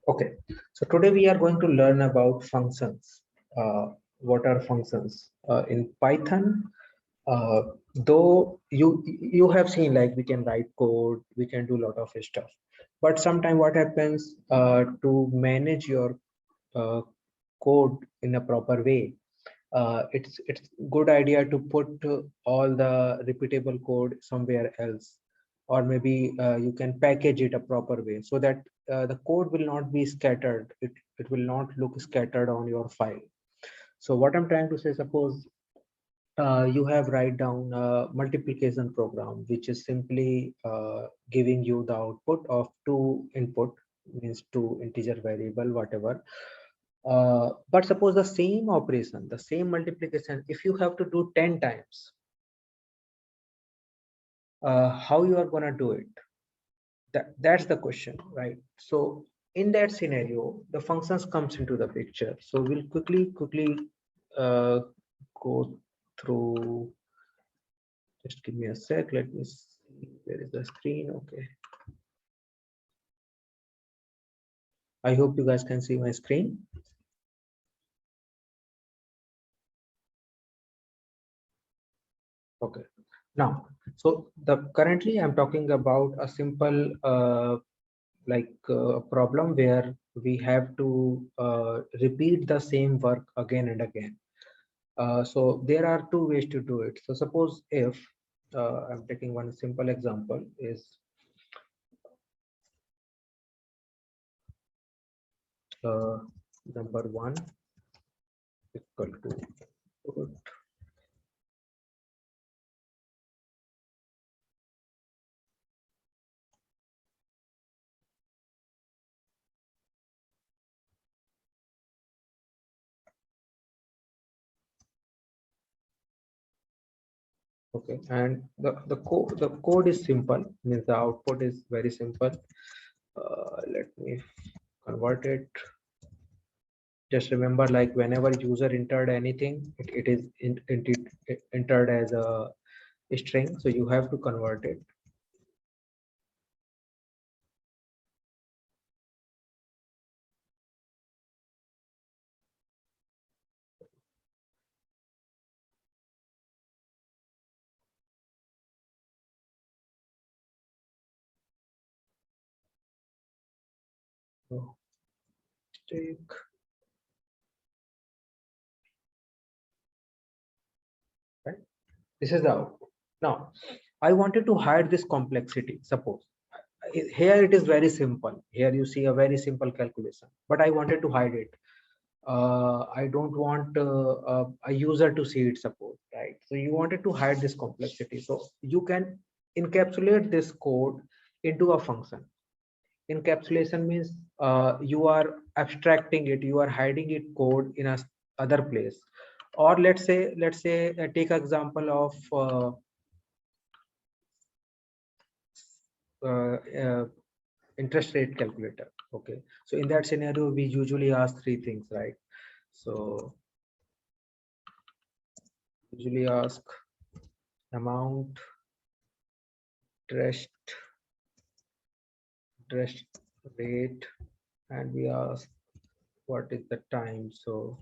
Okay, so today we are going to learn about functions. What are functions in Python? Uh, though you have seen, like, we can write code, we can do a lot of stuff, but sometimes what happens to manage your uh, code in a proper way, it's good idea to put all the repeatable code somewhere else, or maybe you can package it a proper way so that the code will not be scattered. It will not look scattered on your file. So what I'm trying to say, suppose you have write down a multiplication program which is simply giving you the output of two input, means two integer variable, whatever. But suppose the same operation, the same multiplication, if you have to do 10 times, how you are going to do it? That's the question, right? So in that scenario, the functions comes into the picture. So we'll quickly uh, go through. Just give me a sec. Let me see. Where is the screen? Okay. I hope you guys can see my screen. Okay. Now, so currently I'm talking about a simple problem where we have to repeat the same work again and again. So there are two ways to do it. So suppose if I'm taking one simple example is uh, number one equal to. Okay, and the code is simple, means the output is very simple. Let me convert it. Just remember, like, whenever user entered anything, it is entered as a string, so you have to convert it. So take, right, this is the output. Now I wanted to hide this complexity. Suppose here it is very simple. Here you see a very simple calculation, but I wanted to hide it. I don't want a user to see it, suppose, right? So you wanted to hide this complexity. So you can encapsulate this code into a function. Encapsulation means you are abstracting it, you are hiding it code in a other place. Or let's say take example of uh, uh, interest rate calculator. Okay, so in that scenario we usually ask three things, right? So usually ask amount, interest rate, and we ask what is the time. So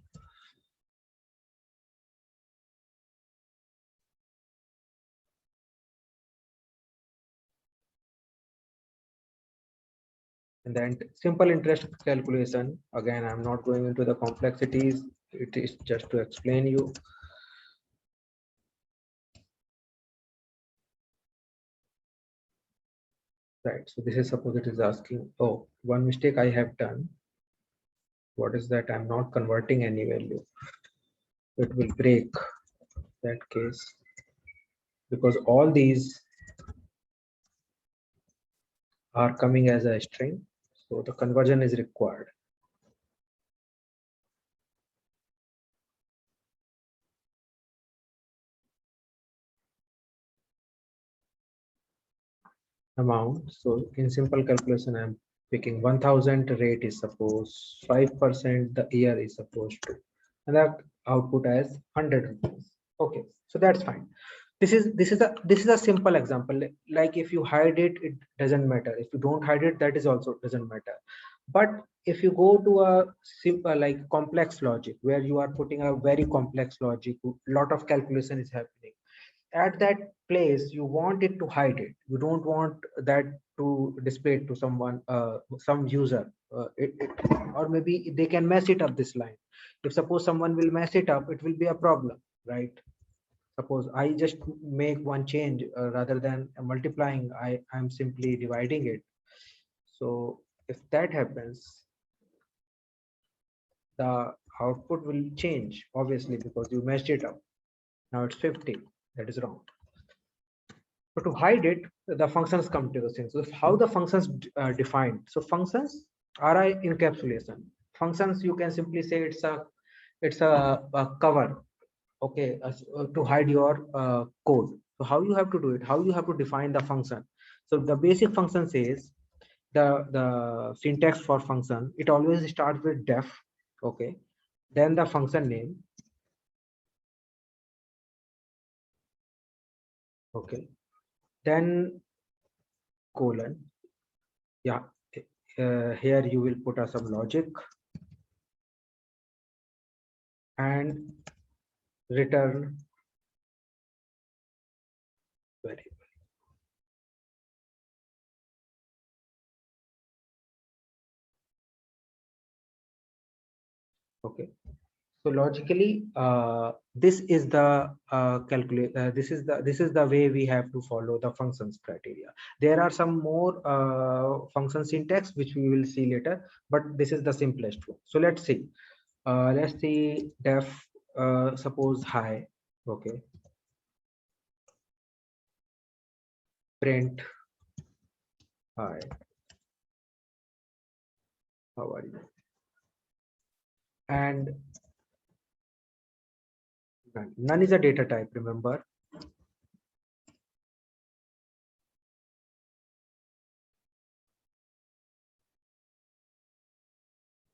and then simple interest calculation, again I'm not going into the complexities, it is just to explain you. Right, so this is, suppose it is asking, oh, one mistake I have done. What is that? I'm not converting any value. It will break that case, because all these are coming as a string, so the conversion is required. Amount, so in simple calculation I'm picking 1000, rate is suppose 5%, the year is supposed to, and that output as 100 rupees. Okay, so that's fine. This is a simple example. Like, if you hide it, it doesn't matter. If you don't hide it, that is also doesn't matter. But if you go to a simple like complex logic where you are putting a very complex logic, lot of calculation is happening at that place, you want it to hide it. You don't want that to display it to someone, some user, or maybe they can mess it up this line. If suppose someone will mess it up, it will be a problem, right? Suppose I just make one change, rather than multiplying, I'm simply dividing it. So if that happens, the output will change, obviously, because you messed it up. Now it's 50. That is wrong. But to hide it, the functions come to the thing. So how the functions defined? So functions are a encapsulation. Functions, you can simply say it's a cover, okay, to hide your code. So how you have to do it? How you have to define the function? So the basic function says the syntax for function. It always starts with def, okay, then the function name, okay, then colon, yeah, here you will put some logic and return variable. Okay, so logically, this is the calculate. This is the way we have to follow the functions criteria. There are some more function syntax which we will see later, but this is the simplest one. So let's see. Let's see def, suppose hi, okay, print hi, how are you, and none is a data type, remember.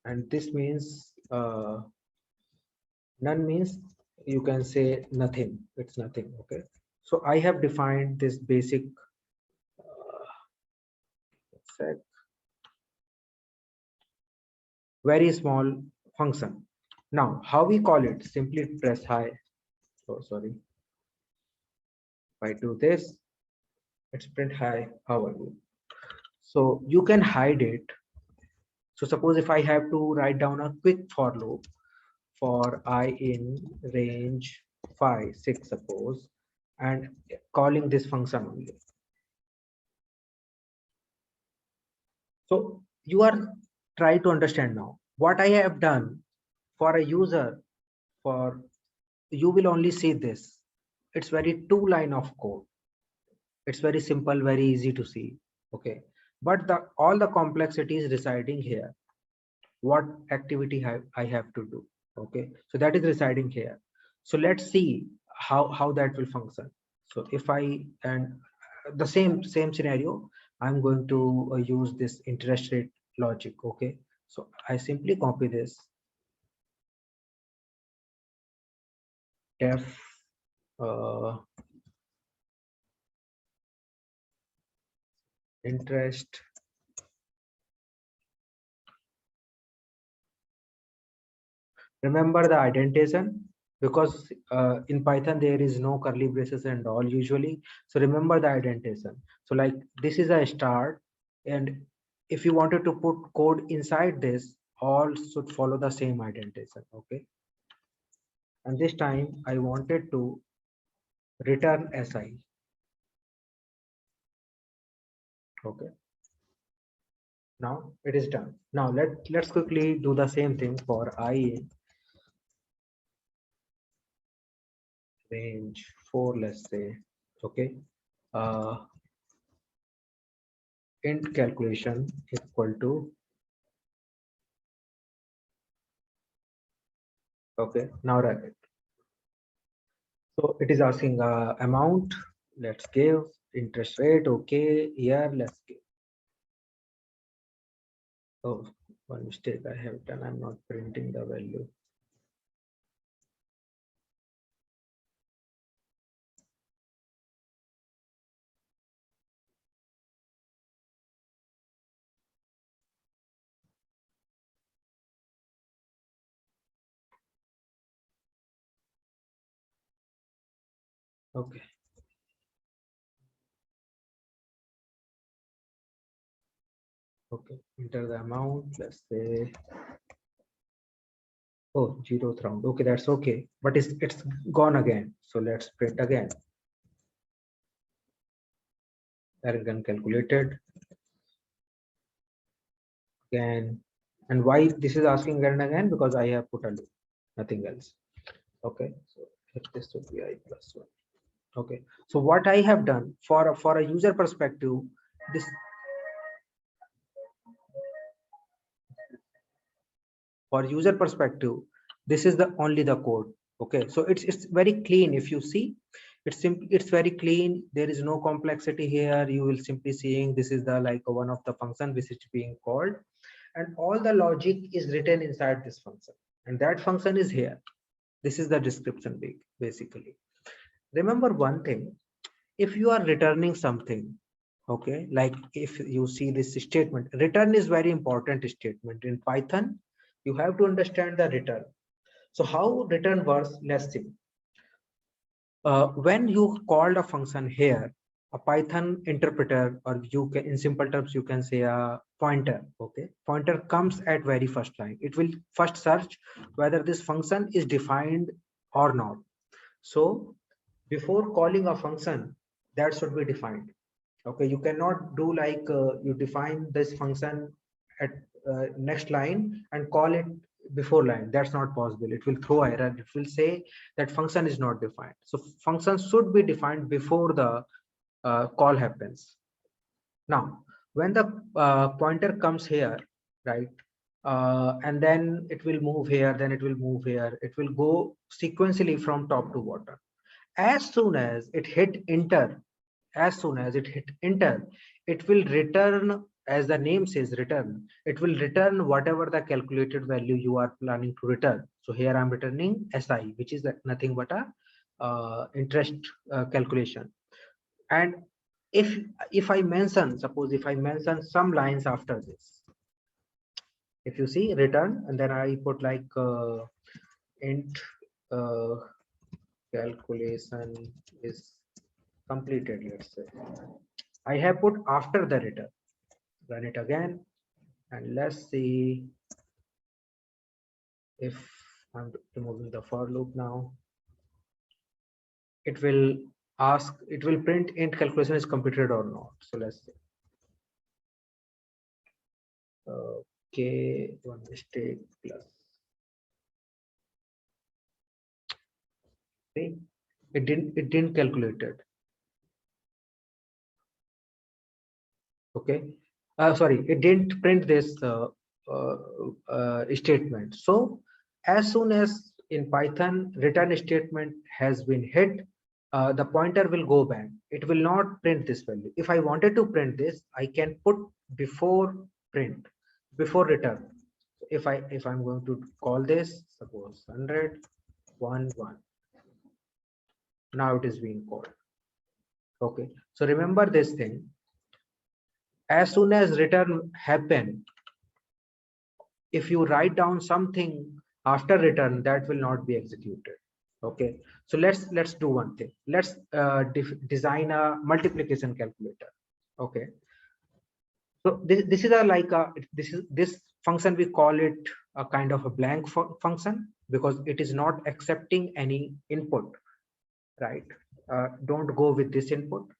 And this means none means you can say nothing, it's nothing, okay. So I have defined this basic set, very small function. Now how we call it? Simply press hi. Oh sorry, if I do this, it's print hi, how are you. So you can hide it. So suppose if I have to write down a quick for loop for I in range 5 6, suppose, and calling this function only. So you are try to understand now what I have done. For a user, for you will only see this. It's very two line of code. It's very simple, very easy to see. Okay, but the all the complexity is residing here. What activity I have to do? Okay, so that is residing here. So let's see how that will function. So if I, and the same scenario, I'm going to use this interest rate logic. Okay, so I simply copy this def interest remember the indentation, because in Python there is no curly braces and all usually. So remember the indentation. So like this is a start, and if you wanted to put code inside this, all should follow the same indentation. Okay, and this time I wanted to return si. Okay, now it is done. Now let's quickly do the same thing for I in range 4, let's say. Okay, uh int calculation equal to, okay, now run it. So it is asking amount, let's give interest rate, okay, here let's give. Oh, one mistake I have done, I'm not printing the value. Okay. Okay, enter the amount, let's say, oh, 0th round. Okay, that's okay, but it's gone again. So let's print again. Error calculated again. And why this is asking again and again? Because I have put a loop, nothing else. Okay, so if this would be I plus 1. Okay, so what I have done for a user perspective, this for user perspective, this is the only the code. Okay, so it's very clean. If you see, it's very clean. There is no complexity here. You will simply seeing this is the like one of the function which is being called, and all the logic is written inside this function, and that function is here. This is the description basically. Remember one thing, if you are returning something, okay, like if you see this statement, return is very important statement in Python. You have to understand the return. So how return works, let's see. When you called a function here, a Python interpreter, or you can, in simple terms, you can say a pointer. Okay, pointer comes at very first line. It will first search whether this function is defined or not. So before calling a function, that should be defined. Okay, you cannot do like you define this function at next line and call it before line. That's not possible. It will throw error. It will say that function is not defined. So functions should be defined before the call happens. Now when the pointer comes here, right, and then it will move here, then it will move here, it will go sequentially from top to bottom. As soon as it hit enter, it will return, as the name says, return. It will return whatever the calculated value you are planning to return. So here I'm returning SI, which is nothing but a interest calculation. And if I mention, suppose if I mention some lines after this, if you see return, and then I put like int calculation is completed, let's say. I have put after the return. Run it again, and let's see if I'm removing the for loop now. It will ask, it will print int calculation is completed or not. So let's see. Okay, one mistake plus. See, it didn't calculate it. Okay, sorry, it didn't print this statement. So as soon as in Python return statement has been hit, the pointer will go back. It will not print this value. If I wanted to print this, I can put before print, before return. If I'm going to call this, suppose 100 1 1, now it is being called. Okay, so remember this thing. As soon as return happen, if you write down something after return, that will not be executed. Okay, so let's do one thing. Let's design a multiplication calculator. Okay, so this is a like a this function, we call it a kind of a blank function because it is not accepting any input, right? Don't go with this input.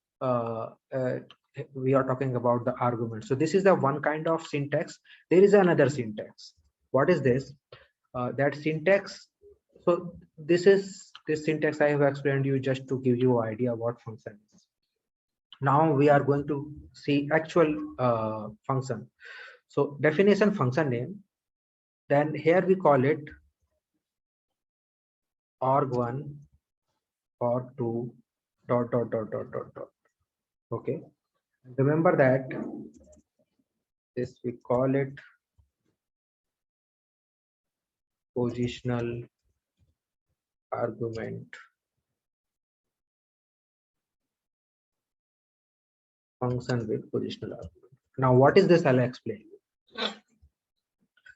We are talking about the argument. So this is the one kind of syntax. There is another syntax. What is this? That syntax. So this syntax I have explained you just to give you an idea what function is. Now we are going to see actual function. So definition function name. Then here we call it arg1 arg2 dot dot dot dot dot dot. Okay. Remember that this we call it positional argument function with positional argument. Now what is this? I'll explain you.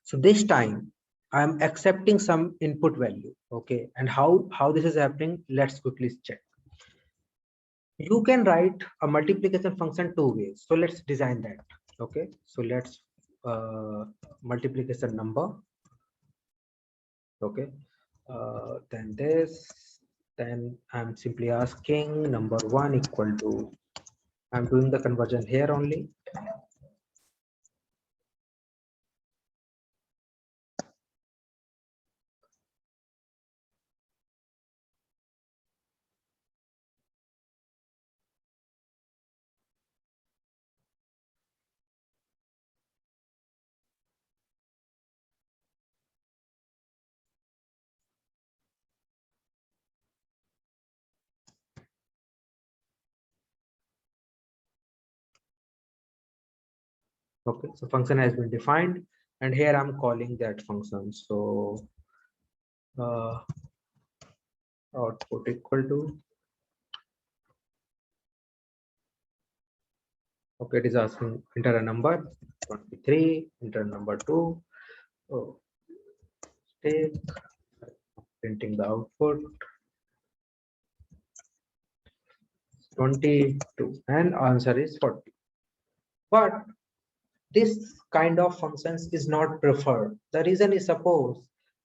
So this time I'm accepting some input value. Okay, and how this is happening, let's quickly check. You can write a multiplication function two ways. So let's design that. Okay, so let's multiplication number. Okay, then this, then I'm simply asking number one equal to, I'm doing the conversion here only. Okay, so function has been defined, and here I'm calling that function. So output equal to, okay, it is asking enter a number 23, enter a number 2. Oh, take, printing the output 22, and answer is 40. But this kind of functions is not preferred. The reason is, suppose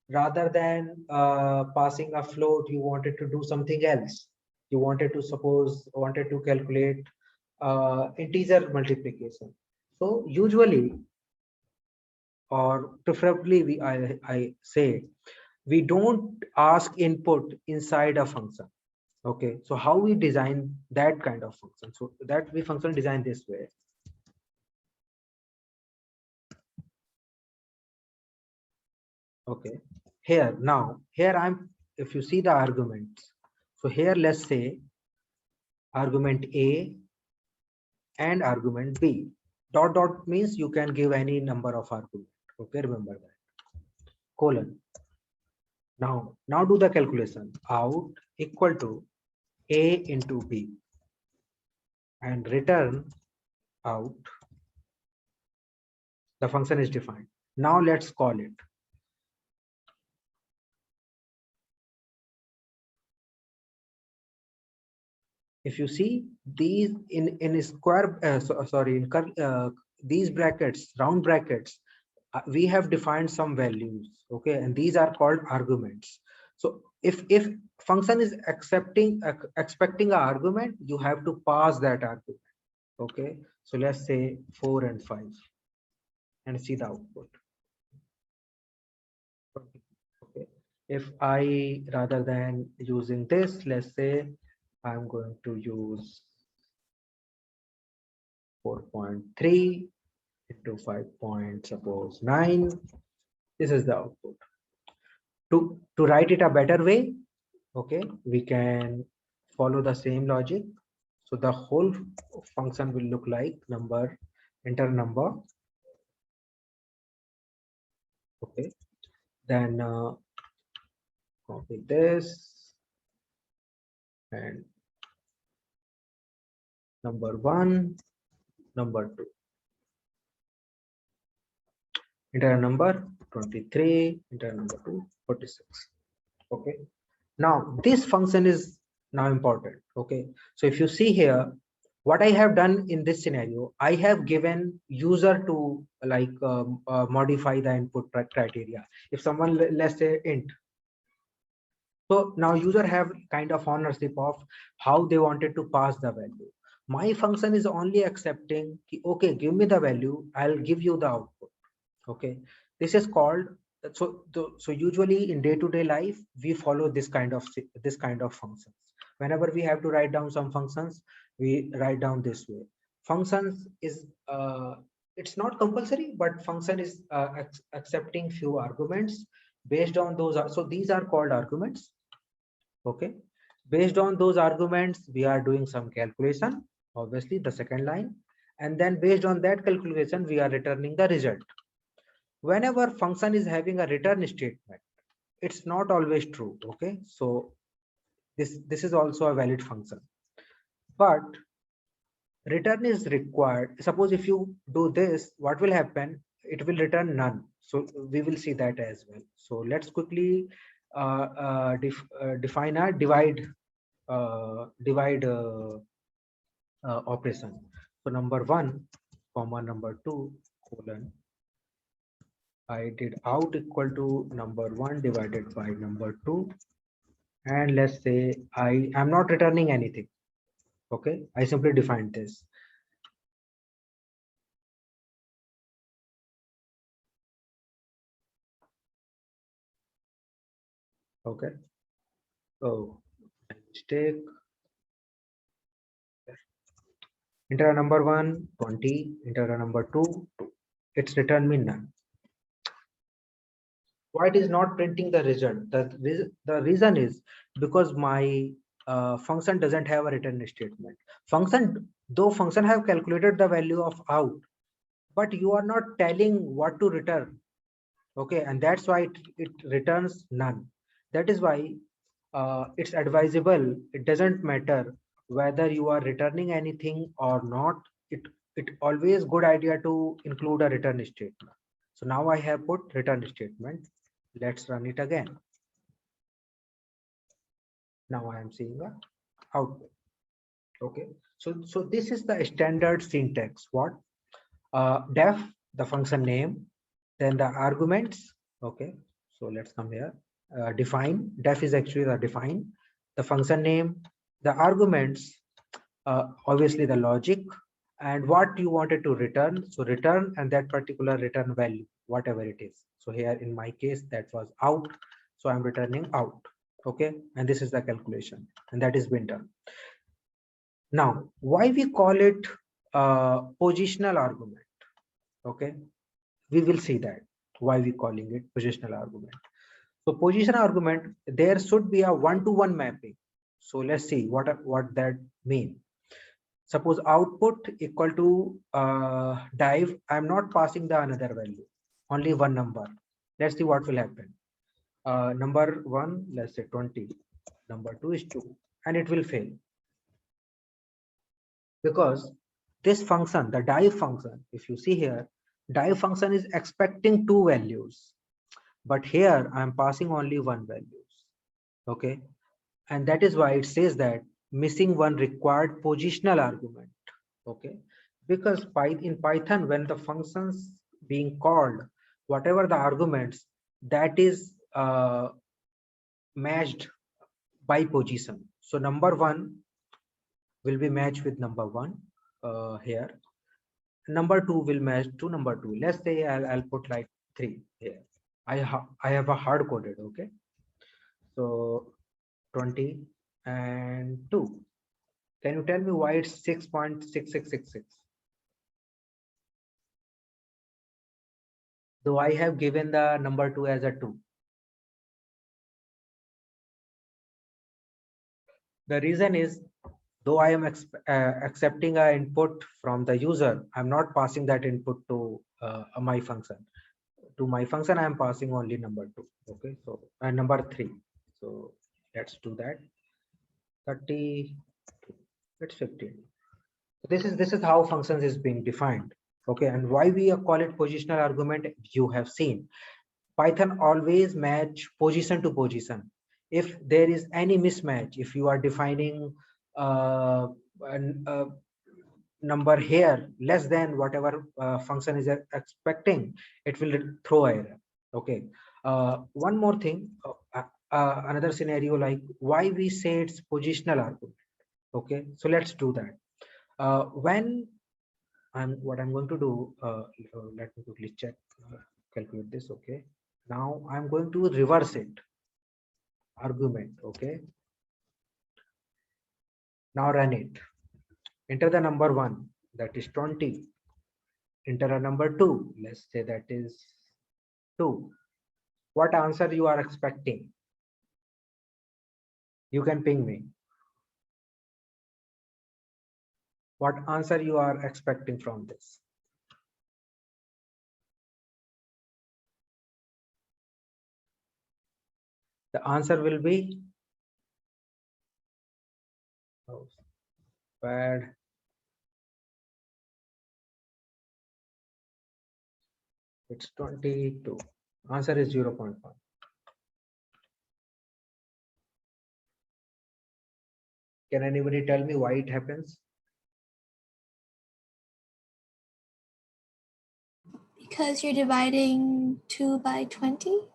rather than passing a float, you wanted to do something else. You wanted to wanted to calculate integer multiplication. So usually, or preferably, I say we don't ask input inside a function. Okay, so how we design that kind of function? So that we function design this way. Okay, here I'm, if you see the arguments, so here let's say argument A and argument B. Dot dot means you can give any number of argument. Okay, remember that. Colon. Now do the calculation. Out equal to A into B, and return out. The function is defined. Now let's call it. If you see these in square, these brackets, round brackets, we have defined some values. Okay, and these are called arguments. So if function is expecting an argument, you have to pass that argument. Okay, so let's say 4 and 5, and see the output. Okay, if I, rather than using this, let's say I'm going to use 4.3 into 5.9. This is the output. To write it a better way, okay, we can follow the same logic. So the whole function will look like number, enter number. Okay, then copy this, and number 1, number 2. Enter a number 23, enter a number 2, 46. Okay, now this function is now important. Okay, so if you see here, what I have done in this scenario, I have given user to like modify the input criteria. If someone, let's say int, so now user have kind of ownership of how they wanted to pass the value. My function is only accepting, okay, give me the value, I'll give you the output. Okay, this is called, so usually in day-to-day life we follow this kind of functions. Whenever we have to write down some functions, we write down this way. Functions is it's not compulsory, but function is accepting few arguments. Based on those, so these are called arguments. Okay, based on those arguments we are doing some calculation, obviously the second line, and then based on that calculation we are returning the result. Whenever function is having a return statement, it's not always true. Okay, so this is also a valid function, but return is required. Suppose if you do this, what will happen? It will return none. So we will see that as well. So let's quickly define a divide operation. So number 1 comma number 2 colon, I did out equal to number 1 divided by number 2, and let's say I am not returning anything. Okay, I simply defined this. Okay, so mistake. Enter a number 1 20, enter a number 2 2. It's returned me none. Why it is not printing the result? The reason is because my function doesn't have a return statement. Function have calculated the value of out, but you are not telling what to return. Okay, and that's why it returns none. That is why it's advisable. It doesn't matter whether you are returning anything or not. It always good idea to include a return statement. So now I have put return statement. Let's run it again. Now I am seeing a output. Okay, so this is the standard syntax. What def, the function name, then the arguments. Okay, so let's come here. Define, def is actually the define, the function name, the arguments, obviously the logic, and what you wanted to return. So return, and that particular return value, whatever it is. So here in my case that was out, so I'm returning out. Okay, and this is the calculation, and that is been done. Now why we call it positional argument? Okay, we will see that why we calling it positional argument. So position argument, there should be a one-to-one mapping. So let's see what that mean. Suppose output equal to div, I'm not passing the another value, only one number. Let's see what will happen. Number 1, let's say 20, number 2 is 2, and it will fail because this function, the div function, if you see here, div function is expecting two values, but here I'm passing only one values. Okay, and that is why it says that missing one required positional argument. Okay, because in Python, when the functions being called, whatever the arguments, that is matched by position. So number 1 will be matched with number 1 here. Number 2 will match to number 2. Let's say I'll put like 3 here. I have a hard coded. Okay, so 20 and 2. Can you tell me why it's 6.6666? Though I have given the number 2 as a 2. The reason is, though I am accepting an input from the user, I'm not passing that input to my function. To my function, I am passing only number 2. Okay, so number 3. So let's do that. 30, it's 15. This is how functions is being defined. Okay, and why we call it positional argument, you have seen. Python always match position to position. If there is any mismatch, if you are defining a number here less than whatever function is expecting, it will throw error. Okay, one more thing, another scenario, like why we say it's positional argument. Okay, so let's do that. When what I'm going to do, let me quickly check, calculate this. Okay, now I'm going to reverse it, argument. Okay, now run it. Enter the number 1, that is 20. Enter a number 2, let's say that is 2. What answer you are expecting? You can ping me. What answer you are expecting from this? The answer will be bad. It's 22. Answer is 0.1. Can anybody tell me why it happens? Because you're dividing 2 by 20?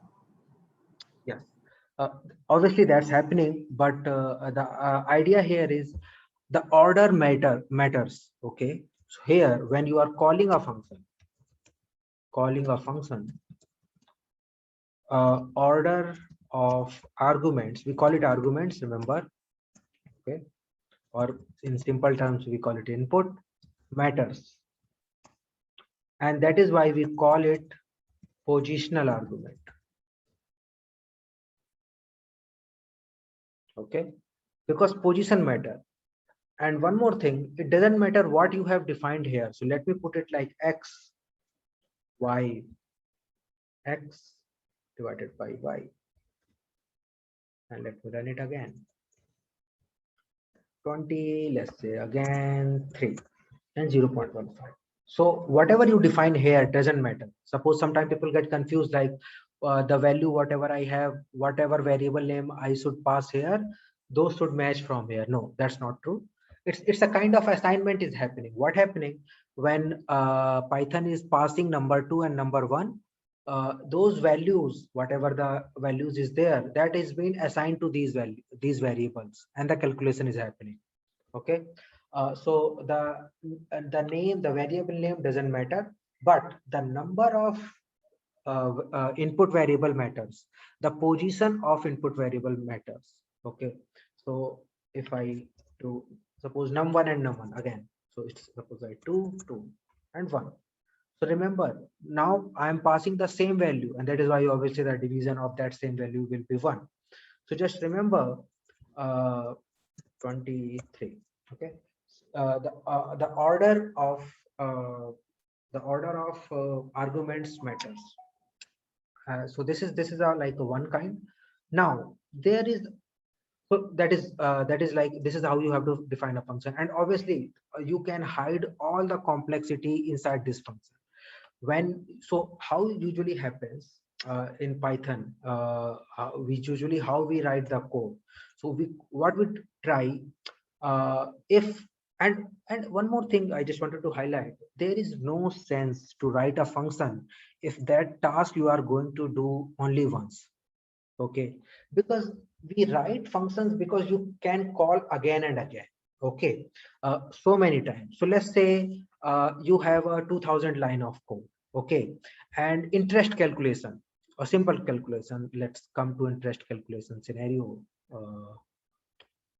Yes. Obviously that's happening, but the idea here is the order matters. Okay. So here, when you are calling a function, order of arguments, we call it arguments, remember, okay, or in simple terms we call it input, matters, and that is why we call it positional argument. Okay, because position matter. And one more thing, it doesn't matter what you have defined here. So let me put it like x, y, x divided by y, and let me run it again. 20, let's say again 3 and 0.15. So whatever you define here doesn't matter. Suppose sometimes people get confused, like the value whatever I have, whatever variable name I should pass here, those should match from here. No, that's not true. It's a kind of assignment is happening. What happening when Python is passing number 2 and number 1, those values, whatever the values is there, that is being assigned to these variables, and the calculation is happening. Okay. So the name, the variable name doesn't matter, but the number of input variable matters. The position of input variable matters. Okay. So if I do suppose num1 and num1 again, so it's suppose I 2, 2 and 1. So remember, now I am passing the same value, and that is why obviously the division of that same value will be 1. So just remember 23. Okay. The order of arguments matters. So this is like a one kind. Now there is, so that is like, this is how you have to define a function, and obviously you can hide all the complexity inside this function. So how it usually happens in Python, how we write the code. So what we try, if and one more thing I just wanted to highlight, there is no sense to write a function if that task you are going to do only once. Okay, because we write functions because you can call again and again. Okay, so many times. So let's say you have a 2000 line of code. Okay, and interest calculation, a simple calculation. Let's come to interest calculation scenario.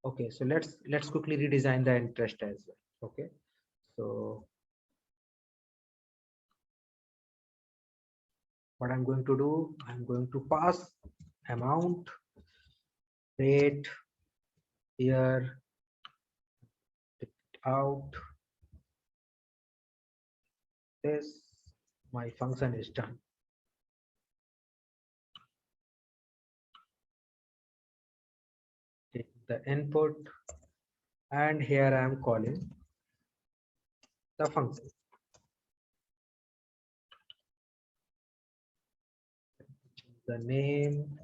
Okay, so let's quickly redesign the interest as well. Okay, so what I'm going to do, I'm going to pass amount, rate, year, out. This, my function is done. Take the input, and here I am calling the function. The name,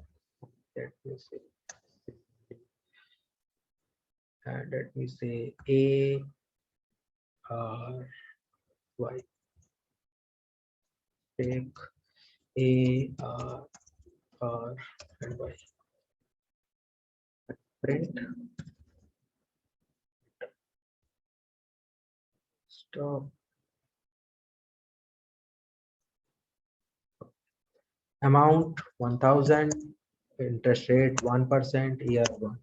let me say, and let me say A R Y. Take A R and Y. Print stop amount 1000, interest rate 1%, year 1,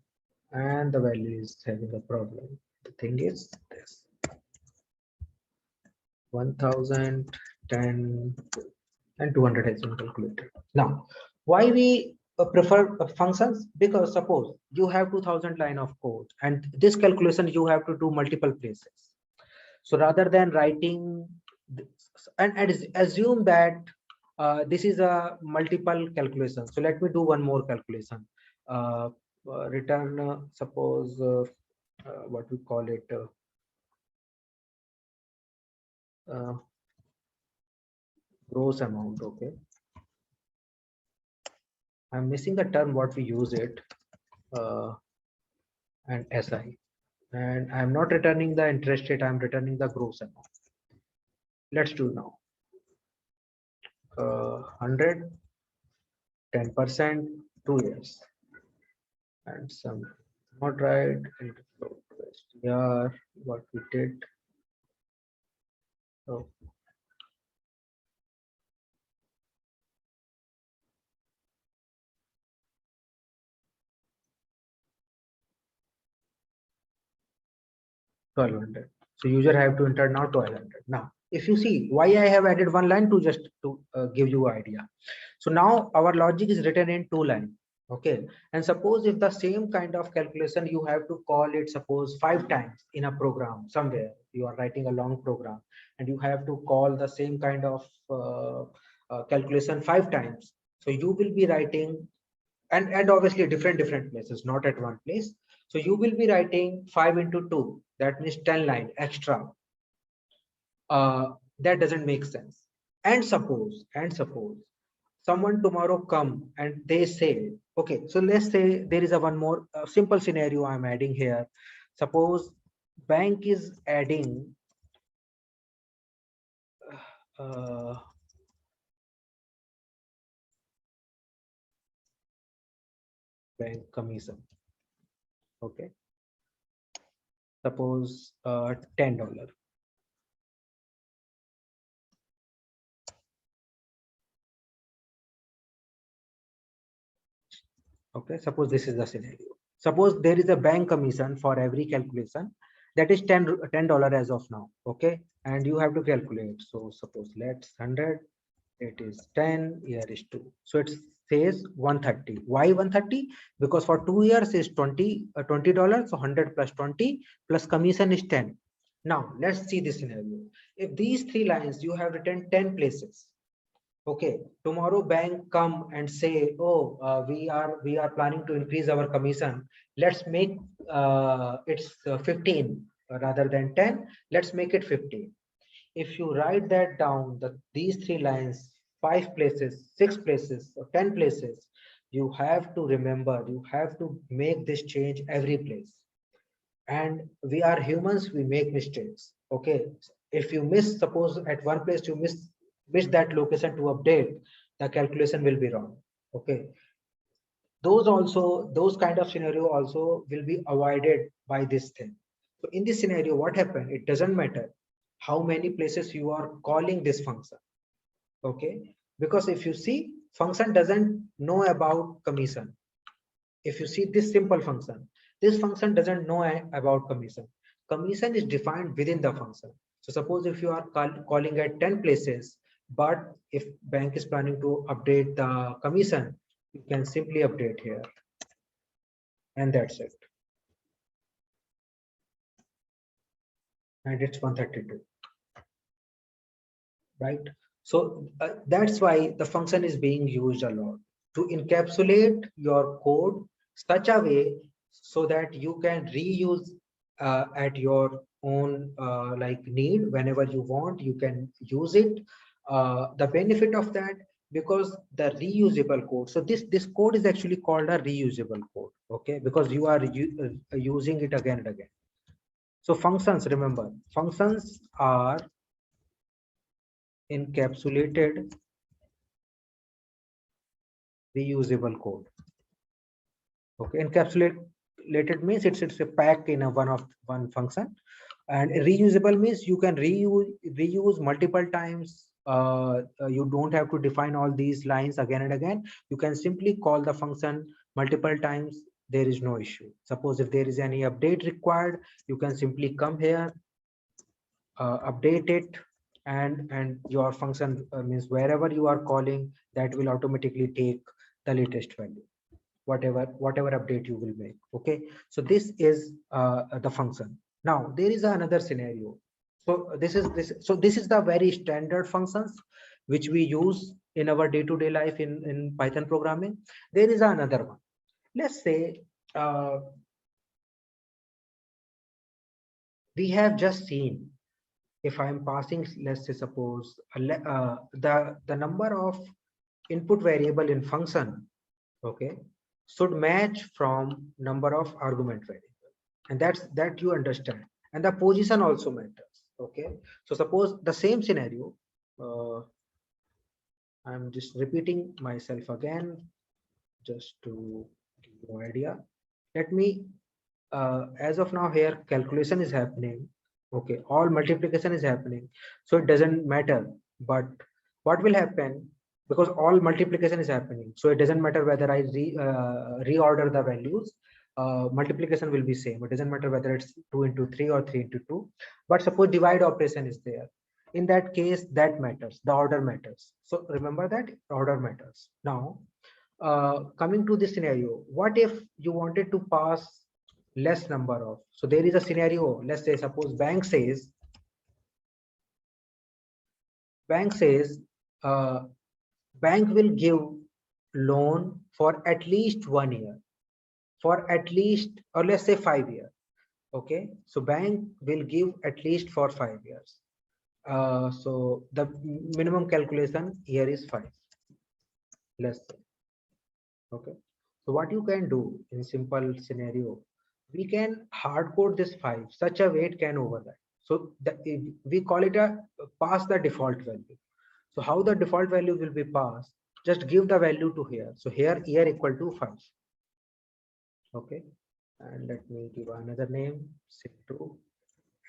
and the value is having a problem. The thing is this 1000, 10, and 200 has been calculated. Now, why we prefer functions? Because suppose you have 2000 line of code, and this calculation you have to do multiple places. So rather than writing this, and assume that this is a multiple calculation. So let me do one more calculation. Return, suppose what we call it, gross amount. Okay, I'm missing the term what we use it, and SI, and I'm not returning the interest rate, I'm returning the gross amount. Let's do now. 100, 10%, 2 years, and some not right. Yeah, what we did. Oh, 1200. So user have to enter now 1200. Now, if you see why I have added one line to just to give you idea. So now our logic is written in two lines. Okay. And suppose if the same kind of calculation you have to call it, suppose 5 times in a program somewhere, you are writing a long program and you have to call the same kind of calculation 5 times. So you will be writing and obviously different places, not at one place. So you will be writing 5 into 2, that means 10 line extra. That doesn't make sense. And suppose someone tomorrow come and they say, okay, so let's say there is a one more simple scenario I'm adding here. Suppose bank is adding uh, bank commission. Okay, suppose $10. Okay, suppose this is the scenario. Suppose there is a bank commission for every calculation that is $10 as of now. Okay, and you have to calculate. So suppose let's 100, it is 10, here is 2. So it says 130. Why 130? Because for 2 years is $20. So 100 plus 20 plus commission is 10. Now let's see this scenario. If these 3 lines you have written 10 places, okay, tomorrow bank come and say, oh, we are planning to increase our commission, let's make it's 15 rather than 10, let's make it 15. If you write that down, these 3 lines, 5 places, 6 places, or 10 places, you have to remember, you have to make this change every place. And we are humans, we make mistakes. Okay, if you miss, suppose at one place you miss that location to update, the calculation will be wrong. Okay, those kind of scenario also will be avoided by this thing. So in this scenario, what happened, it doesn't matter how many places you are calling this function. Okay, because if you see, function doesn't know about commission. If you see this simple function, this function doesn't know about commission. Commission is defined within the function. So suppose if you are calling at 10 places, but if bank is planning to update the commission, you can simply update here, and that's it. And it's 132, right? So that's why the function is being used a lot to encapsulate your code such a way so that you can reuse at your own like need. Whenever you want, you can use it. The benefit of that, because the reusable code, so this code is actually called a reusable code. Okay, because you are using it again and again. So functions, remember, functions are encapsulated reusable code. Okay, encapsulated means it's a pack in a one function, and reusable means you can reuse multiple times. You don't have to define all these lines again and again. You can simply call the function multiple times. There is no issue. Suppose if there is any update required, you can simply come here, update it, and your function means wherever you are calling, that will automatically take the latest value, whatever update you will make. Okay, so this is the function. Now there is another scenario. So this is the very standard functions which we use in our day-to-day life in Python programming. There is another one. Let's say we have just seen, if I'm passing, let's say suppose the number of input variable in function, okay, should match from number of argument variable, and that you understand, and the position also matters. Okay, so suppose the same scenario, I'm just repeating myself again, just to give you an idea. Let me, as of now here, calculation is happening. Okay, all multiplication is happening. So it doesn't matter. But what will happen, because all multiplication is happening, so it doesn't matter whether I reorder the values, multiplication will be same. It doesn't matter whether it's 2 into 3 or 3 into 2. But suppose divide operation is there. In that case, that matters. The order matters. So remember that order matters. Now, coming to this scenario, what if you wanted to pass less number of, so there is a scenario, let's say suppose bank says uh, bank will give loan for at least 1 year, for at least, or let's say 5 years. Okay, so bank will give at least for 5 years. So the minimum calculation here is 5, let's say. Okay, so what you can do in simple scenario, we can hard code this 5 such a way it can override. So we call it a pass the default value. So how the default value will be passed, just give the value to here. So here year equal to 5. Okay, and let me give another name, say 2,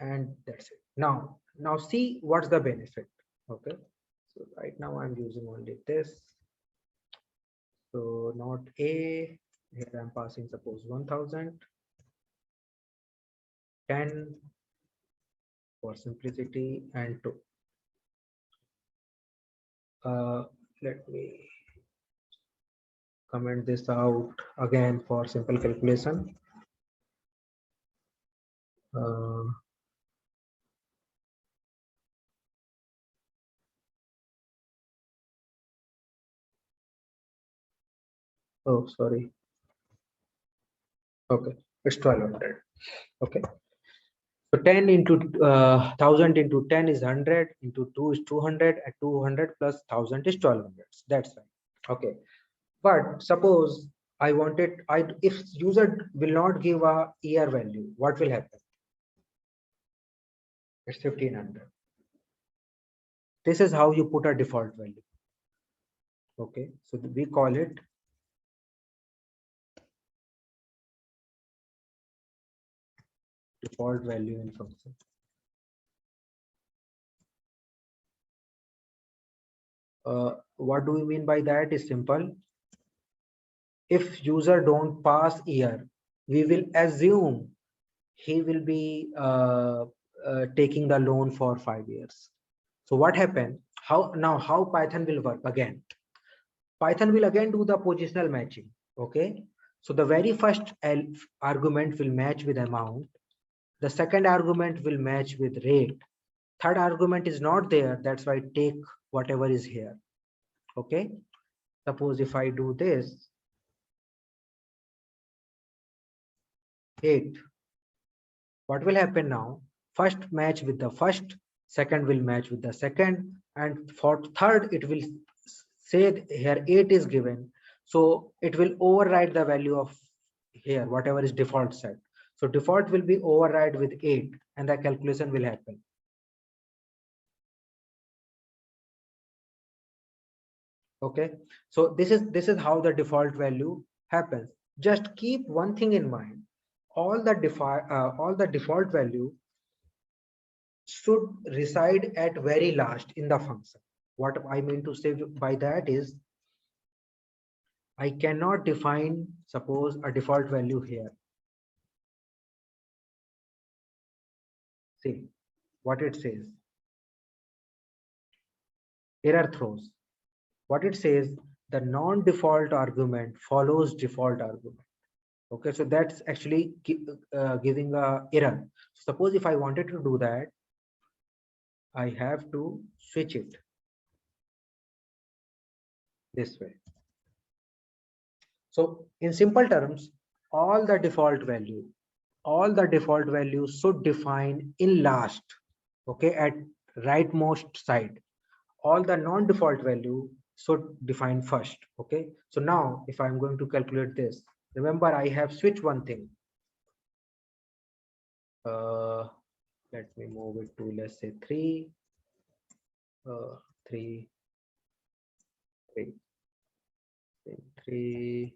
and that's it. Now see what's the benefit. Okay, so right now I'm using only this. So not A, here I'm passing suppose 1000, 10 for simplicity, and 2. Let me comment this out again for simple calculation. Uh, oh, sorry. Okay, it's 1200. Okay, so 10 into 1000 into 10 is 100, into 2 is 200, and 200 plus 1000 is 1200. That's right. Okay, but suppose I wanted, if user will not give a year value, what will happen? It's 1500. This is how you put a default value. Okay, so we call it default value in function. What do we mean by that is simple. If user don't pass year, we will assume he will be taking the loan for 5 years. So what happened? How Python will work again? Python will again do the positional matching. Okay, so the very first argument will match with amount. The second argument will match with rate. Third argument is not there. That's why take whatever is here. Okay, suppose if I do this 8, what will happen now? First match with the first, second will match with the second, and for third it will say here 8 is given, so it will override the value of here whatever is default set. So default will be override with 8 and the calculation will happen. Okay, so this is how the default value happens. Just keep one thing in mind, all the default value should reside at very last in the function. What I mean to say by that is, I cannot define suppose a default value here. See what it says, error throws. What it says, the non-default argument follows default argument. Okay, so that's actually giving a error. Suppose if I wanted to do that, I have to switch it this way. So in simple terms, all the default values should define in last, okay, at rightmost side. All the non-default value should define first. Okay, so now if I'm going to calculate this, remember I have switched one thing. Let me move it to, let's say 3, 3, 3. 3.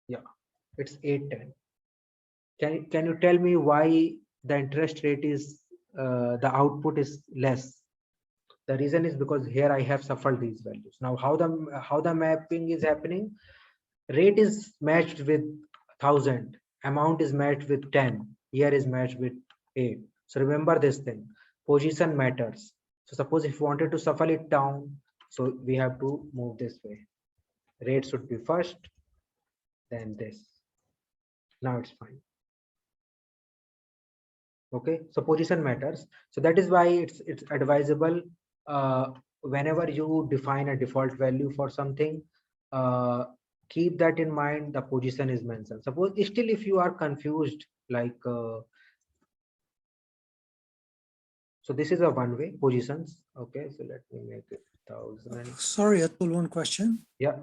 Yeah, it's 810. Can you tell me why the interest rate is the output is less? The reason is because here I have shuffled these values. Now how the mapping is happening? Rate is matched with 1000, amount is matched with 10, year is matched with 8. So remember this thing, position matters. So suppose if you wanted to shuffle it down, so we have to move this way. Rate should be first, then this. Now it's fine. Okay, so position matters. So that is why it's advisable whenever you define a default value for something, keep that in mind, the position is mentioned. Suppose still if you are confused, like so this is a one way positions. Okay, so let me make it 1000. Sorry, Atul, one question. Yeah.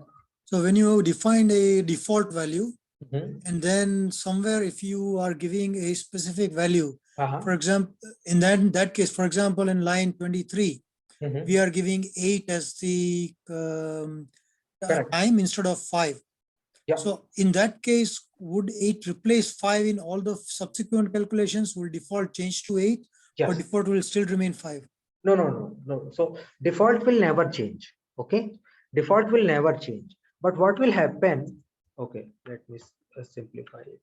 So when you defined a default value, Mhm. and then somewhere if you are giving a specific value, Uh-huh. for example, in that case, for example, in line 23, Mhm. we are giving 8 as the Correct. time instead of 5. Yeah. So in that case, would 8 replace 5 in all the subsequent calculations? Will default change to 8 or Yes. default will still remain 5? No. So default will never change. Okay, default will never change. But what will happen? Okay, let me simplify it.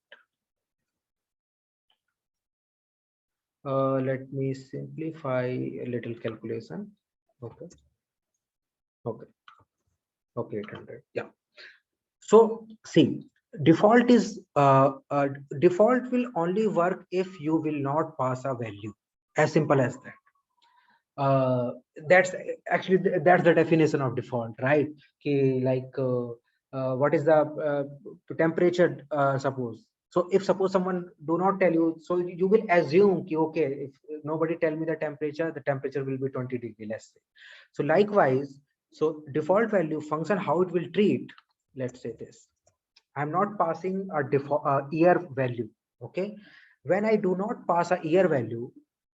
Let me simplify a little calculation. Okay. 800. Yeah. So see, default is default will only work if you will not pass a value. As simple as that. That's actually that's the definition of default, right? Okay, like what is the temperature? Suppose. So if suppose someone do not tell you, so you will assume ki, okay, if nobody tell me the temperature will be 20 degree, let's say. So likewise, so default value function, how it will treat, let's say this. I'm not passing a default year value. Okay, when I do not pass a year value,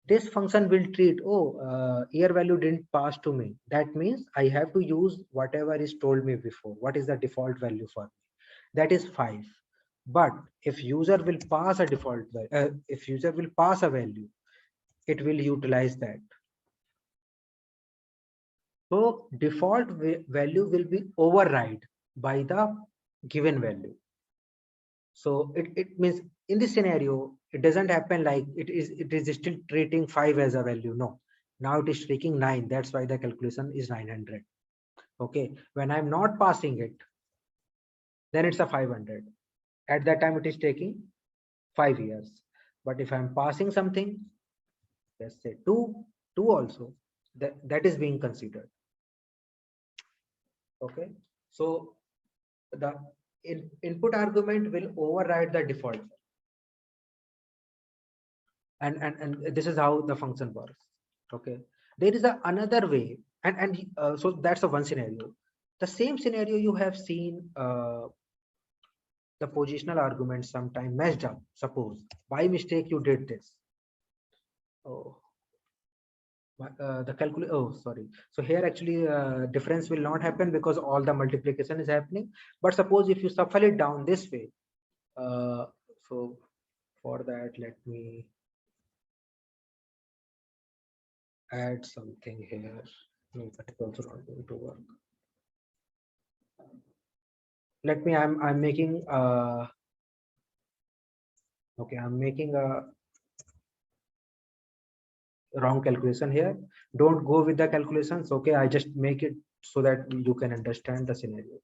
this function will treat, year value didn't pass to me. That means I have to use whatever is told me before. What is the default value for me? That is 5. But if user will pass a default if user will pass a value, it will utilize that. So default value will be override by the given value. So it means in this scenario, it doesn't happen like it is still treating 5 as a value. No, now it is taking 9. That's why the calculation is 900. Okay, when I'm not passing it, then it's a 500. At that time, it is taking 5 years. But if I'm passing something, let's say 2 also, that is being considered. Okay, so the input argument will override the default. And this is how the function works. Okay, there is another way, and so that's a one scenario. The same scenario you have seen the positional argument sometime messed up. Suppose by mistake you did this. Sorry. So here actually difference will not happen because all the multiplication is happening. But suppose if you shuffle it down this way, so for that let me add something here. No, that is also not going to work. Let me, I'm making okay, I'm making a wrong calculation here. Don't go with the calculations. Okay, I just make it so that you can understand the scenario.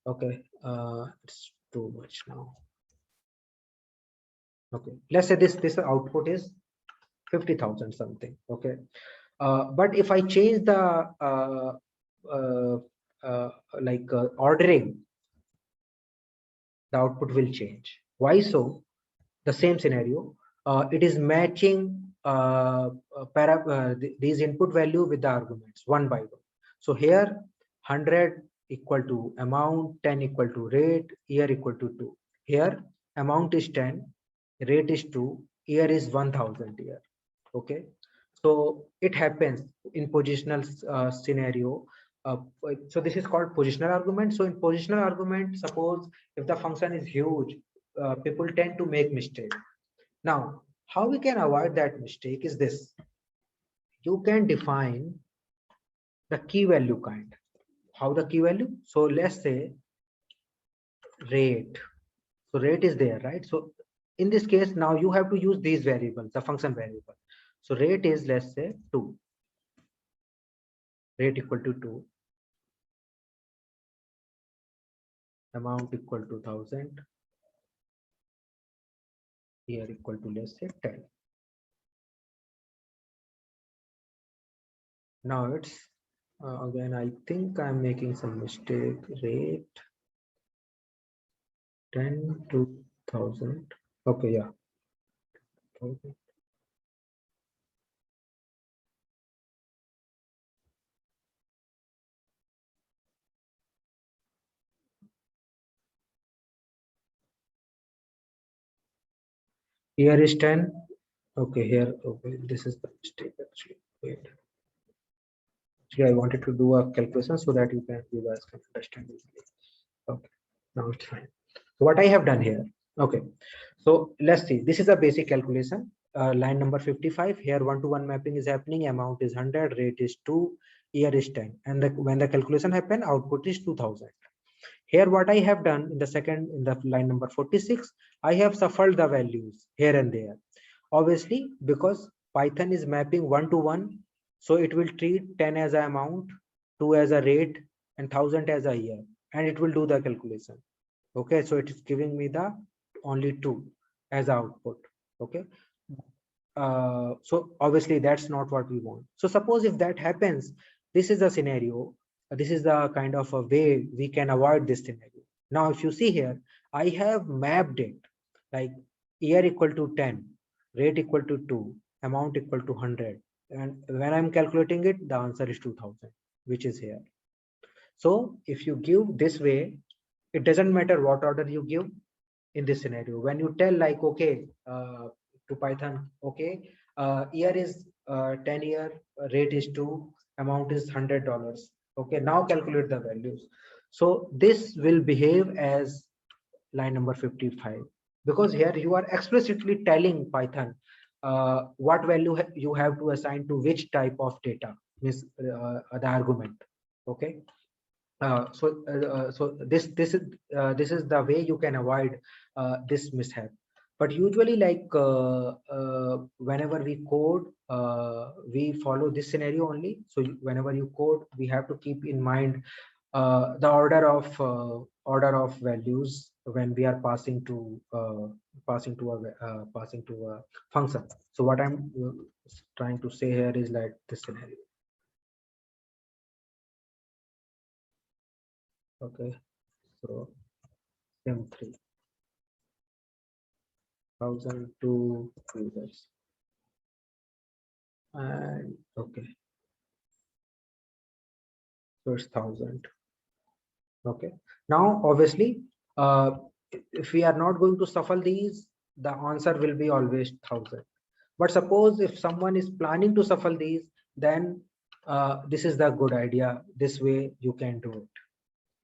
Okay, it's too much now. Okay, let's say this output is 50,000 something. Okay, but if I change the ordering, the output will change. Why so? The same scenario, it is matching these input value with the arguments one by one. So here 100 equal to amount, 10 equal to rate, year equal to 2. Here amount is 10, rate is 2, year is 1000 year. Okay, So it happens in positional scenario. So this is called positional argument. So in positional argument, suppose if the function is huge, people tend to make mistake. Now, how we can avoid that mistake is this. You can define the key value kind. How the key value? So let's say rate. So rate is there, right? So in this case, now you have to use these variables, the function variable. So rate is, let's say 2. Rate equal to 2. Amount equal to 1000. Here equal to, let's say 10. Now it's again, I think I'm making some mistake. Rate 10 to 1000. Okay, yeah. Okay. Here is 10. Okay, here. Okay, this is the mistake actually. Wait. Actually, I wanted to do a calculation so that you guys can understand easily. Okay, now it's fine. So what I have done here. Okay, so let's see. This is a basic calculation. Line number 55. Here 1-to-1 mapping is happening. Amount is 100. Rate is 2. Year is 10. And when the calculation happen, output is 2000. Here what I have done in the line number 46, I have shuffled the values here and there. Obviously, because Python is mapping 1-to-1, so it will treat 10 as an amount, 2 as a rate, and 1000 as a year, and it will do the calculation. Okay, so it is giving me the only 2 as output. Okay. So obviously that's not what we want. So suppose if that happens, this is the scenario. This is the kind of a way we can avoid this scenario. Now, if you see here, I have mapped it like year equal to 10, rate equal to 2, amount equal to 100. And when I'm calculating it, the answer is 2000, which is here. So if you give this way, it doesn't matter what order you give in this scenario. When you tell like, okay, to Python, okay, year is 10 year, rate is 2, amount is $100. Okay, now calculate the values. So this will behave as line number 55, because here you are explicitly telling Python what value you have to assign to which type of data, means the argument. Okay. So this is the way you can avoid this mishap. But usually, like whenever we code, we follow this scenario only. So whenever you code, we have to keep in mind the order of values when we are passing to a function. So what I'm trying to say here is like this scenario. Okay, so M3 1002 users, and okay, so it's 1000. Okay, now obviously if we are not going to shuffle these, the answer will be always 1000. But suppose if someone is planning to shuffle these, then this is the good idea. This way you can do it.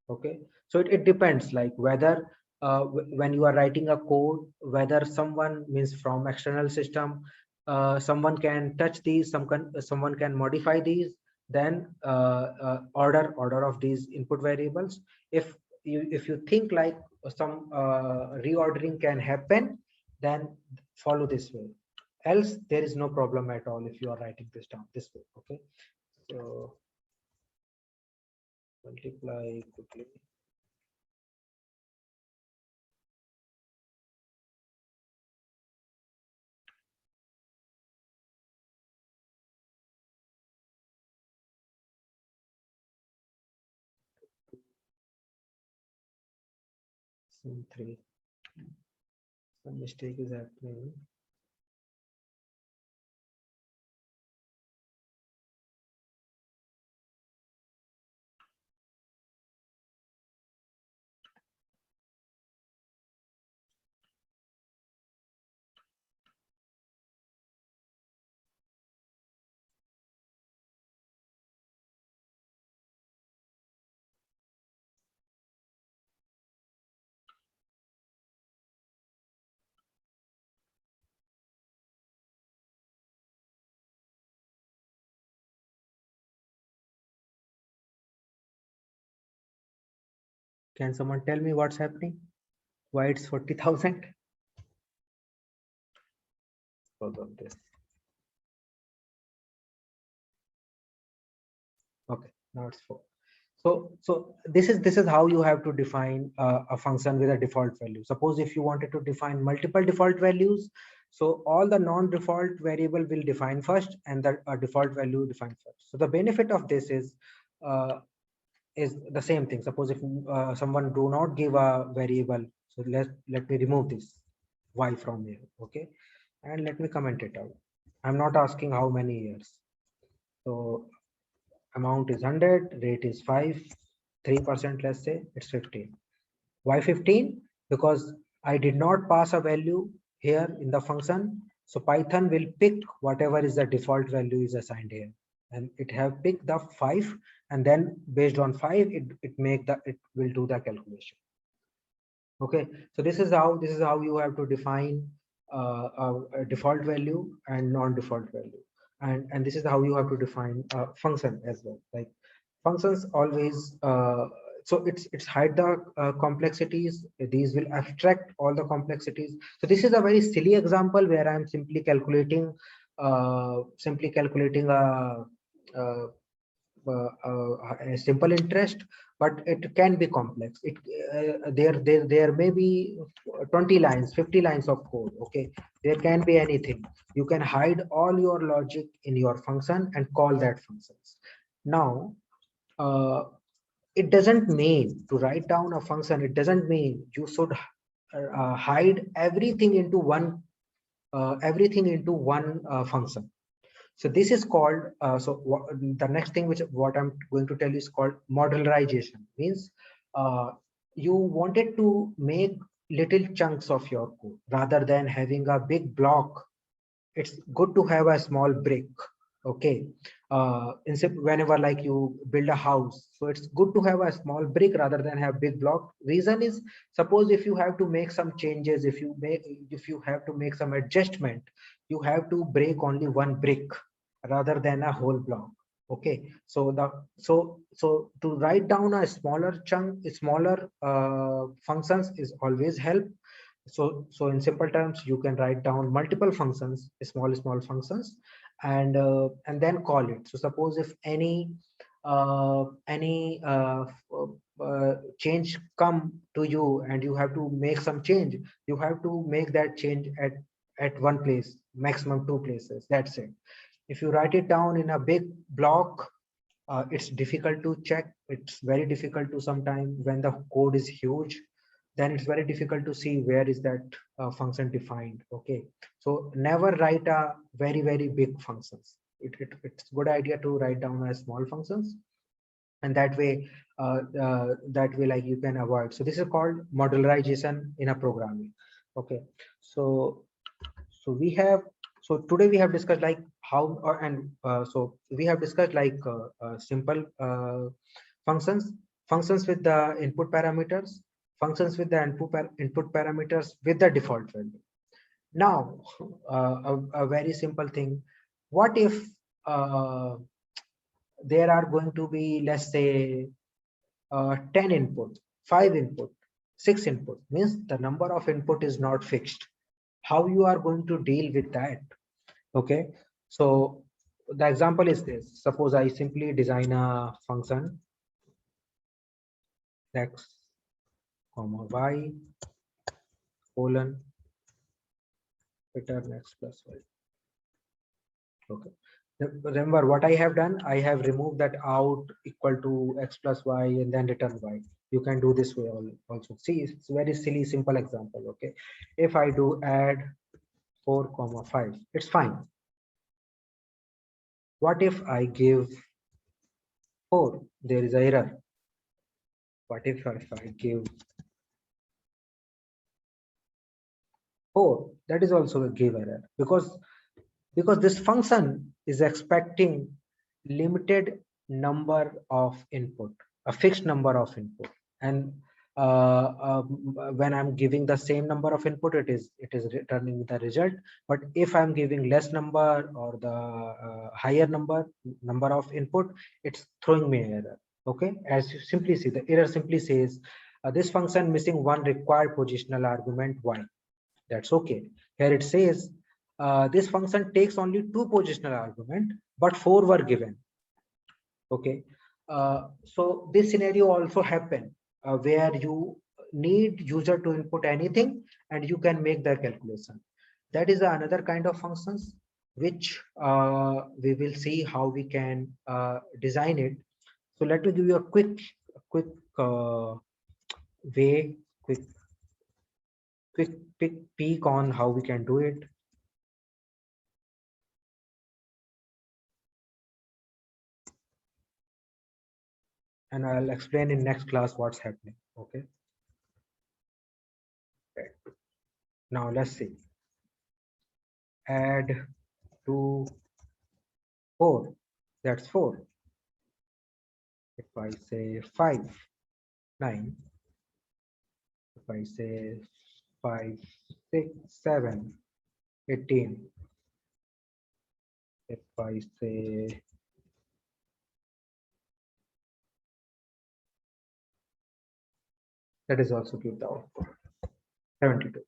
Okay, so it depends, like whether when you are writing a code, whether someone, means from external system, someone can touch these, someone can modify these, then order of these input variables. If you think like some reordering can happen, then follow this way, else there is no problem at all if you are writing this down this way. Okay, so multiply quickly. Some three. Some mistake is happening. Can someone tell me what's happening? Why it's 40,000? Because of this. Okay, now it's 4. So this is how you have to define a function with a default value. Suppose if you wanted to define multiple default values, so all the non-default variable will define first and the default value define first. So the benefit of this is the same thing. Suppose if someone do not give a variable, so let me remove this y from here, okay, and let me comment it out. I'm not asking how many years. So amount is 100, rate is 5, 3%, let's say it's 15. Why 15? Because I did not pass a value here in the function. So Python will pick whatever is the default value is assigned here. And it have picked the 5, and then based on 5, it will do the calculation. Okay, so this is how you have to define a default value and non-default value. And this is how you have to define a function as well. Like functions always so it's hide the complexities. These will abstract all the complexities. So this is a very silly example where I'm simply calculating a simple interest, but it can be complex. There may be 20 lines, 50 lines of code. Okay, there can be anything. You can hide all your logic in your function and call that functions. Now it doesn't mean to write down a function, it doesn't mean you should hide everything into one function. So this is called the next thing what I'm going to tell you is called modularization. Means you wanted to make little chunks of your code rather than having a big block. It's good to have a small brick. Okay, whenever like you build a house, so it's good to have a small brick rather than have big block. Reason is, suppose if you have to make some changes, if you have to make some adjustment, you have to break only one brick rather than a whole block. Okay, so to write down a smaller chunk, smaller functions is always help. So in simple terms, you can write down multiple functions, small functions, and then call it. So suppose if any change come to you and you have to make some change, you have to make that change at one place, maximum 2 places. That's it. If you write it down in a big block, it's difficult to check. It's very difficult to sometimes when the code is huge, then it's very difficult to see where is that function defined. Okay, so never write a very big functions. It's good idea to write down a small functions, and that way like you can avoid. So this is called modularization in a programming. Okay, so today we have discussed like how so we have discussed like simple functions with the input parameters, functions with the input parameters with the default value. Now a very simple thing, what if there are going to be, let's say 10 input, 5 input, 6 input, means the number of input is not fixed. How you are going to deal with that? Okay, so the example is this. Suppose I simply design a function x comma y colon return x plus y. Okay, remember what I have done? I have removed that out equal to x plus y and then return y. You can do this way also. See, it's very silly, simple example. Okay, if I do add 4 comma 5, it's fine. What if I give 4? There is an error. What if I give 4? That is also a give error, because this function is expecting limited number of input, a fixed number of input, and when I'm giving the same number of input, it is returning the result. But if I'm giving less number or the higher number of input, it's throwing me an error. Okay, as you simply see, the error simply says This function missing one required positional argument y. That's okay. Here it says this function takes only two positional argument, but four were given. Okay. So this scenario also happen where you need user to input anything and you can make the calculation. That is another kind of functions which we will see how we can design it. So let me give you a quick way, quick peek on how we can do it. And I'll explain in next class what's happening. Okay. Now let's see. Add 2, 4. That's 4. If I say 5, 9. If I say 5, 6, 7, 18. If I say that is also give the output 72.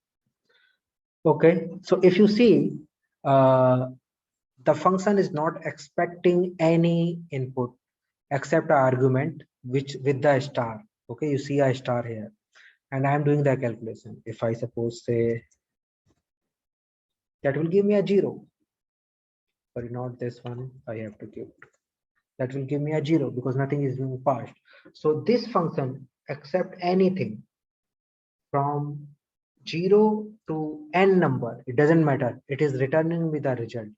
Okay, so if you see the function is not expecting any input except an argument which with the star. Okay, you see a star here and I am doing the calculation. If I suppose say that will give me a 0. Sorry, not this one. I have to give. That will give me a 0 because nothing is being passed. So this function accept anything from 0 to n number. It doesn't matter. It is returning with a result.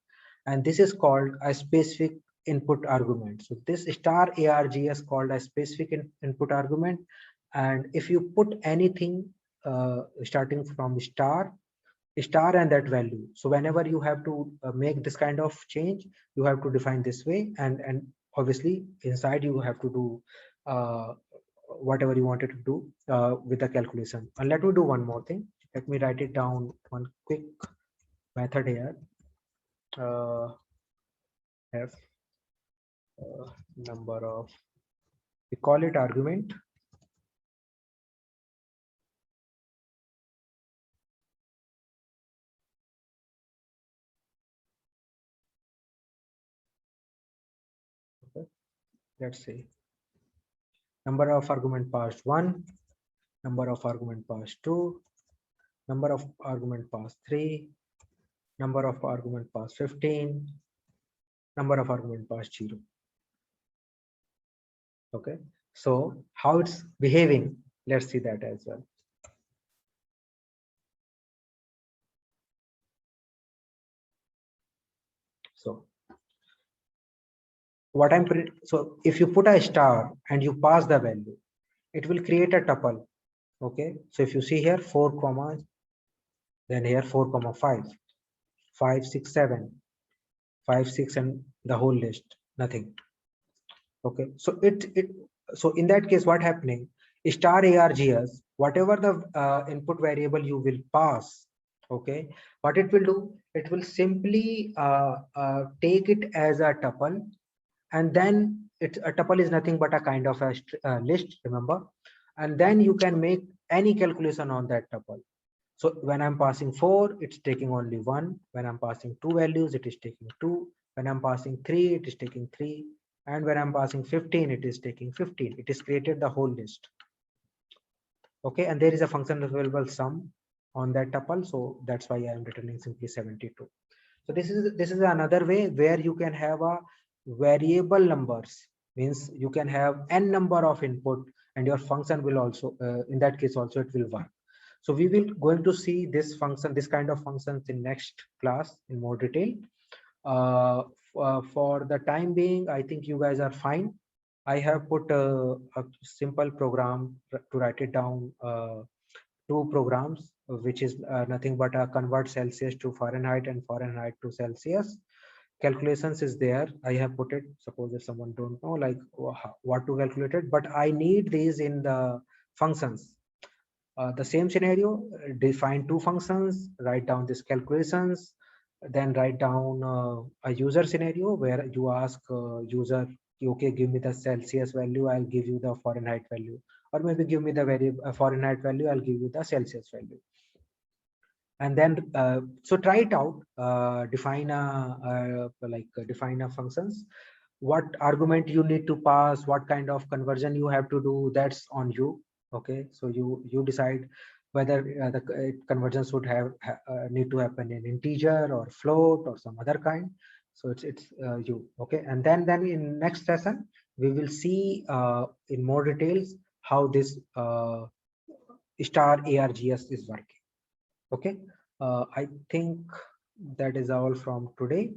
And this is called a specific input argument. So this star args called a specific input argument. And if you put anything starting from star and that value, so whenever you have to make this kind of change, you have to define this way, and obviously inside you have to do whatever you wanted to do with the calculation. And let me do one more thing. Let me write it down, one quick method here. F number of, we call it argument. Okay. Let's see. Number of argument passed 1, number of argument passed 2, number of argument passed 3, number of argument passed 15, number of argument passed 0. Okay, so how it's behaving, let's see that as well. So what I'm so if you put a star and you pass the value, it will create a tuple. Okay, so if you see here 4 commas, then here 4 comma 5, 5 6 7, 5 6 and the whole list, nothing. Okay, so so in that case what happening, star args, whatever the input variable you will pass, okay, what it will do, it will simply take it as a tuple, and then a tuple is nothing but a kind of a list, remember, and then you can make any calculation on that tuple. So when I'm passing 4, it's taking only 1. When I'm passing 2 values, it is taking 2. When I'm passing 3, it is taking 3. And when I'm passing 15, it is taking 15. It is created the whole list. Okay, and there is a function available sum on that tuple. So that's why I am returning simply 72. So this is another way where you can have a variable numbers, means you can have n number of input and your function will also in that case also it will work. So we will going to see this function, this kind of functions in next class in more detail. For the time being, I think you guys are fine. I have put a simple program to write it down, 2 programs, which is nothing but a convert Celsius to Fahrenheit and Fahrenheit to Celsius. Calculations is there. I have put it. Suppose if someone don't know like what to calculate it, but I need these in the functions. The same scenario, define 2 functions, write down these calculations, then write down a user scenario where you ask user, okay, give me the Celsius value, I'll give you the Fahrenheit value, or maybe give me the Fahrenheit value, I'll give you the Celsius value. And then so try it out, define a functions, what argument you need to pass, what kind of conversion you have to do, that's on you. Okay, so you decide whether the conversions would need to happen in integer or float or some other kind. So it's you. Okay, and then in next session we will see in more details how this star ARGS is working. Okay, I think that is all from today.